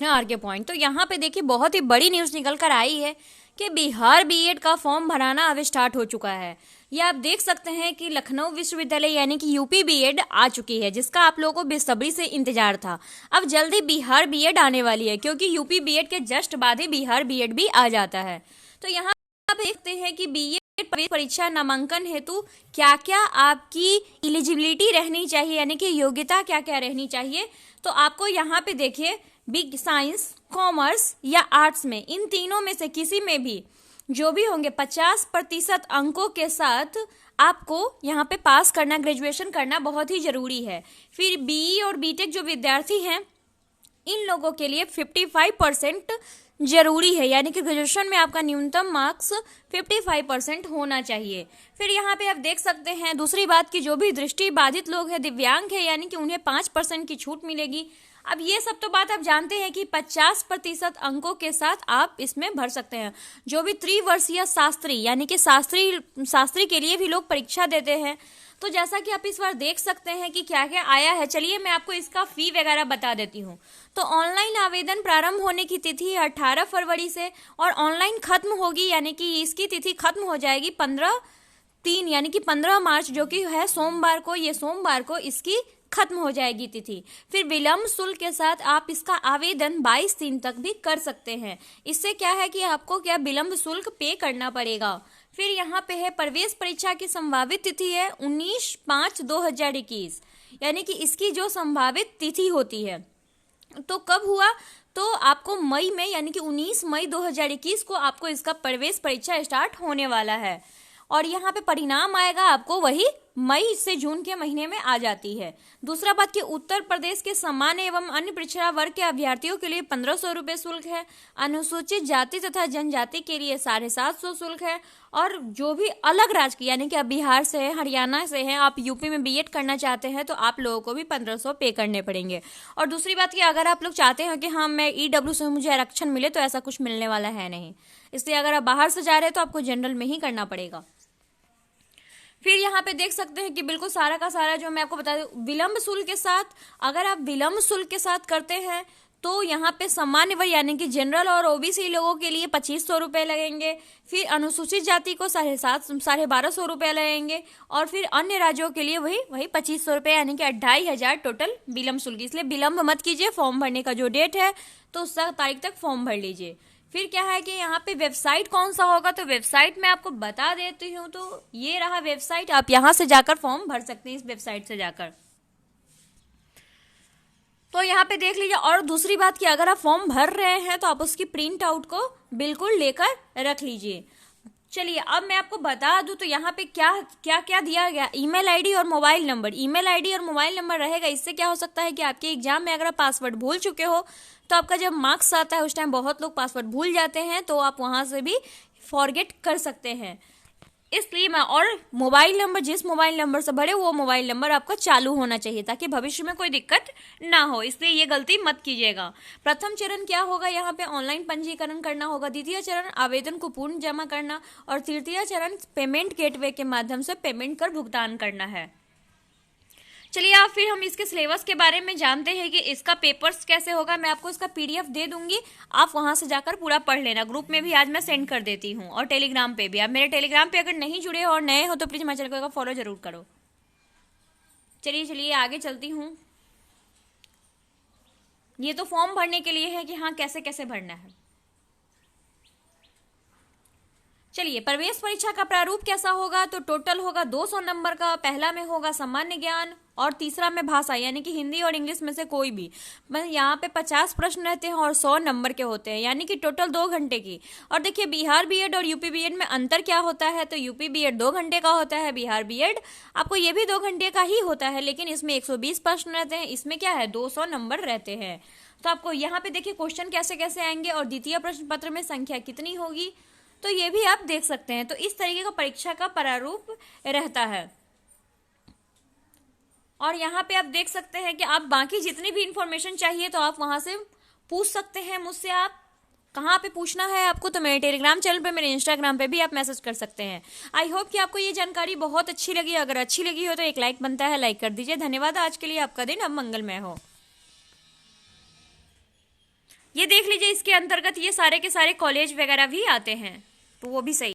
Are के point. तो यहाँ पे देखिए बहुत ही बड़ी न्यूज़ निकल कर आई है कि बिहार बीएड का फॉर्म भराना अब स्टार्ट हो चुका है। ये आप देख सकते हैं कि लखनऊ विश्वविद्यालय यानी कि यूपी बीएड आ चुकी है, जिसका आप लोगों को बेसब्री से इंतजार था। अब जल्दी बिहार बीएड आने वाली है, क्योंकि यूपी बीएड के जस्ट बाद ही बिहार बीएड भी आ जाता है। तो यहाँ आप देखते हैं कि बीएड प्रवेश परीक्षा नामांकन हेतु क्या क्या आपकी एलिजिबिलिटी रहनी चाहिए, यानी कि योग्यता क्या क्या रहनी चाहिए। तो आपको यहाँ पे देखिए बिग साइंस, कॉमर्स या आर्ट्स में, इन तीनों में से किसी में भी जो भी होंगे 50% अंकों के साथ आपको यहाँ पे पास करना, ग्रेजुएशन करना बहुत ही जरूरी है। फिर बीई और बीटेक जो विद्यार्थी हैं, इन लोगों के लिए 55% जरूरी है, यानी कि ग्रेजुएशन में आपका न्यूनतम मार्क्स 55% होना चाहिए। फिर यहाँ पे आप देख सकते हैं दूसरी बात की जो भी दृष्टि बाधित लोग हैं, दिव्यांग है, यानी कि उन्हें 5% की छूट मिलेगी। अब ये सब तो बात आप जानते हैं कि 50% अंकों के साथ आप इसमें भर सकते हैं। जो भी त्रिवर्षीय शास्त्री, यानी कि शास्त्री के लिए भी लोग परीक्षा देते हैं। तो जैसा कि आप इस बार देख सकते हैं कि क्या क्या आया है, चलिए मैं आपको इसका फी वगैरह बता देती हूँ। तो ऑनलाइन आवेदन प्रारंभ होने की तिथि है 18 फरवरी से, और ऑनलाइन खत्म होगी, यानी कि इसकी तिथि खत्म हो जाएगी 15/3 यानी कि 15 मार्च, जो कि है सोमवार को। ये सोमवार को इसकी खत्म हो जाएगी तिथि। फिर विलंब शुल्क के साथ आप इसका आवेदन 22/3 तक भी कर सकते हैं। इससे क्या है कि आपको क्या विलंब शुल्क पे करना पड़ेगा। फिर यहाँ पे है प्रवेश परीक्षा की संभावित तिथि है 19/5/2021, यानी कि इसकी जो संभावित तिथि होती है तो कब हुआ, तो आपको मई में, यानी कि 19 मई 2021 को आपको इसका प्रवेश परीक्षा स्टार्ट होने वाला है। और यहाँ पे परिणाम आएगा आपको वही मई से जून के महीने में आ जाती है। दूसरा बात कि उत्तर प्रदेश के सामान्य एवं अन्य पिछड़ा वर्ग के अभ्यर्थियों के लिए 1500 रुपये शुल्क है। अनुसूचित जाति तथा जनजाति के लिए 750 शुल्क है। और जो भी अलग राज्य की, यानी कि आप बिहार से हैं, हरियाणा से हैं, आप यूपी में बीएड करना चाहते हैं, तो आप लोगों को भी 1500 पे करने पड़ेंगे। और दूसरी बात कि अगर आप लोग चाहते हैं कि हाँ मैं ईडब्ल्यू से मुझे आरक्षण मिले, तो ऐसा कुछ मिलने वाला है नहीं। इसलिए अगर आप बाहर से जा रहे हैं तो आपको जनरल में ही करना पड़ेगा। फिर यहाँ पे देख सकते हैं कि बिल्कुल सारा का सारा जो मैं आपको बता दूं, विलंब शुल्क के साथ, अगर आप विलंब शुल्क के साथ करते हैं तो यहाँ पे सामान्य वर्ग यानी कि जनरल और ओबीसी लोगों के लिए 2500 रुपये लगेंगे। फिर अनुसूचित जाति को 1250 रुपये लगेंगे। और फिर अन्य राज्यों के लिए वही 2500 रुपये, यानी कि 2500 टोटल विलंब शुल्क। इसलिए विलंब मत कीजिए, फॉर्म भरने का जो डेट है तो उस तारीख तक फॉर्म भर लीजिए। फिर क्या है कि यहाँ पे वेबसाइट कौन सा होगा, तो वेबसाइट मैं आपको बता देती हूँ। तो ये रहा वेबसाइट, आप यहाँ से जाकर फॉर्म भर सकते हैं, इस वेबसाइट से जाकर। तो यहाँ पे देख लीजिए। और दूसरी बात कि अगर आप फॉर्म भर रहे हैं तो आप उसकी प्रिंट आउट को बिल्कुल लेकर रख लीजिए। चलिए अब मैं आपको बता दूं तो यहाँ पे क्या क्या क्या दिया गया, ईमेल आईडी और मोबाइल नंबर। ईमेल आईडी और मोबाइल नंबर रहेगा। इससे क्या हो सकता है कि आपके एग्जाम में अगर आप पासवर्ड भूल चुके हो तो आपका जब मार्क्स आता है उस टाइम बहुत लोग पासवर्ड भूल जाते हैं, तो आप वहां से भी फॉरगेट कर सकते हैं। इसलिए मैं, और मोबाइल नंबर, जिस मोबाइल नंबर से भरे वो मोबाइल नंबर आपका चालू होना चाहिए ताकि भविष्य में कोई दिक्कत ना हो। इसलिए ये गलती मत कीजिएगा। प्रथम चरण क्या होगा, यहाँ पे ऑनलाइन पंजीकरण करना होगा। द्वितीय चरण आवेदन को पूर्ण जमा करना, और तृतीय चरण पेमेंट गेटवे के माध्यम से पेमेंट कर भुगतान करना है। चलिए अब फिर हम इसके सिलेबस के बारे में जानते हैं कि इसका पेपर्स कैसे होगा। मैं आपको इसका पीडीएफ दे दूंगी, आप वहां से जाकर पूरा पढ़ लेना। ग्रुप में भी आज मैं सेंड कर देती हूँ, और टेलीग्राम पे भी। आप मेरे टेलीग्राम पे अगर नहीं जुड़े हो और नए हो तो प्लीज हमारे चैनल को फॉलो जरूर करो। चलिए आगे चलती हूँ। ये तो फॉर्म भरने के लिए है कि हाँ कैसे कैसे भरना है। चलिए प्रवेश परीक्षा का प्रारूप कैसा होगा, तो टोटल होगा 200 नंबर का। पहला में होगा सामान्य ज्ञान, और तीसरा में भाषा, यानी कि हिंदी और इंग्लिश में से कोई भी। यहाँ पे 50 प्रश्न रहते हैं और 100 नंबर के होते हैं, यानी कि टोटल 2 घंटे की। और देखिए बिहार बीएड और यूपी बीएड में अंतर क्या होता है, तो यूपी बीएड 2 घंटे का होता है, बिहार बीएड आपको ये भी 2 घंटे का ही होता है, लेकिन इसमें 120 प्रश्न रहते हैं, इसमें क्या है 200 नंबर रहते हैं। तो आपको यहाँ पे देखिए क्वेश्चन कैसे कैसे आएंगे, और द्वितीय प्रश्न पत्र में संख्या कितनी होगी, तो ये भी आप देख सकते हैं। तो इस तरीके का परीक्षा का प्रारूप रहता है। और यहाँ पे आप देख सकते हैं कि आप बाकी जितनी भी इंफॉर्मेशन चाहिए तो आप वहां से पूछ सकते हैं मुझसे। आप कहाँ पे पूछना है आपको, तो मेरे टेलीग्राम चैनल पे, मेरे इंस्टाग्राम पे भी आप मैसेज कर सकते हैं। आई होप कि आपको ये जानकारी बहुत अच्छी लगी। अगर अच्छी लगी हो तो एक लाइक बनता है, लाइक कर दीजिए। धन्यवाद। आज के लिए आपका दिन अब मंगलमय हो। ये देख लीजिए, इसके अंतर्गत ये सारे के सारे कॉलेज वगैरह भी आते हैं, तो वो भी सही।